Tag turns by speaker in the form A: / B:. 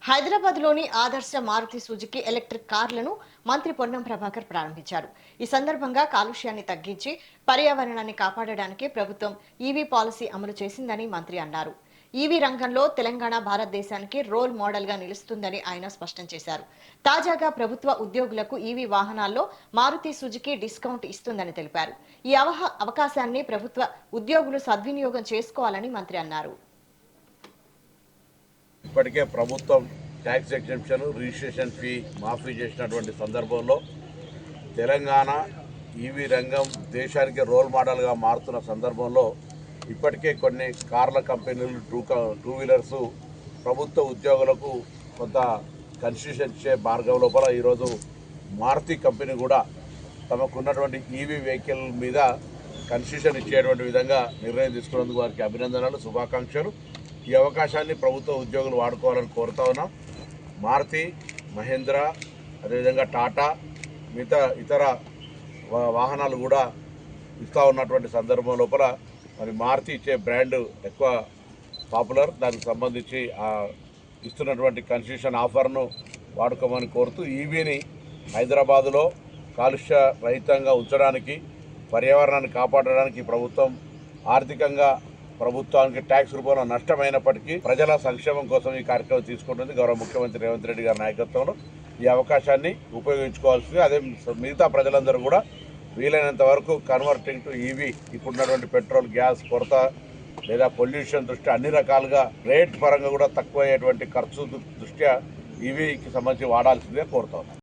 A: హైదరాబాద్లోని ఆదర్శ Maruti Suzuki electric కార్లను మంత్రి పొన్నం ప్రభాకర్ ప్రారంభించారు. ఈ సందర్భంగా కాలుష్యాన్ని తగ్గించి పర్యావరణాన్ని కాపాడడానికి ప్రభుత్వం ఈవీ పాలసీ అమలు చేసిందని మంత్రి అన్నారు. ఈవీ రంగంలో తెలంగాణ భారతదేశానికి రోల్ మోడల్ గా నిలుస్తుందని ఆయన స్పష్టం చేశారు. తాజాగా ప్రభుత్వ ఉద్యోగులకు ఈవీ వాహనాల్లో మారుతి సుజుకి డిస్కౌంట్ ఇస్తుందని తెలిపారు. ఈ అవకాశాన్ని ప్రభుత్వ ఉద్యోగులు సద్వినియోగం చేసుకోవాలని మంత్రి అన్నారు.
B: ఇప్పటికే ప్రభుత్వం ట్యాక్స్ ఎగ్జెంప్షన్ రిజిస్ట్రేషన్ ఫీ మాఫీ చేసినటువంటి సందర్భంలో తెలంగాణ ఈవీ రంగం దేశానికి రోల్ మోడల్గా మారుతున్న సందర్భంలో ఇప్పటికే కొన్ని కార్ల కంపెనీలు టూ వీలర్స్ ప్రభుత్వ ఉద్యోగులకు కొంత కన్సెషన్ ఇచ్చే మార్గం లోపల ఈరోజు మారుతి కంపెనీ కూడా తమకున్నటువంటి ఈవీ వెహికల్ మీద కన్సెషన్ ఇచ్చేటువంటి విధంగా నిర్ణయం తీసుకున్నందుకు వారికి అభినందనలు, శుభాకాంక్షలు. ఈ అవకాశాన్ని ప్రభుత్వ ఉద్యోగులు వాడుకోవాలని కోరుతా ఉన్నాం. మారుతి, మహేంద్ర, అదేవిధంగా టాటా, మిగతా ఇతర వాహనాలు కూడా ఇస్తూ ఉన్నటువంటి సందర్భం లోపల మరి మారుతి ఇచ్చే బ్రాండ్ ఎక్కువ పాపులర్. దానికి సంబంధించి ఇస్తున్నటువంటి కన్సెషన్ ఆఫర్ను వాడుకోమని కోరుతూ ఈవీని హైదరాబాదులో కాలుష్య రహితంగా ఉంచడానికి, పర్యావరణాన్ని కాపాడడానికి ప్రభుత్వం ఆర్థికంగా ప్రభుత్వానికి ట్యాక్స్ రూపంలో నష్టమైనప్పటికీ ప్రజల సంక్షేమం కోసం ఈ కార్యక్రమం తీసుకుంటుంది. గౌరవ ముఖ్యమంత్రి రేవంత్ రెడ్డి గారి నాయకత్వంలో ఈ అవకాశాన్ని ఉపయోగించుకోవాల్సింది. అదే మిగతా ప్రజలందరూ కూడా వీలైనంత వరకు కన్వర్టింగ్ టు ఈవీ ఇప్పుడున్నటువంటి పెట్రోల్, గ్యాస్ కొరత లేదా పొల్యూషన్ దృష్ట్యా అన్ని రకాలుగా రేట్ పరంగా కూడా తక్కువ అయ్యేటువంటి ఖర్చు దృష్ట్యా ఈవీకి సంబంధించి వాడాల్సిందే కోరుతాం.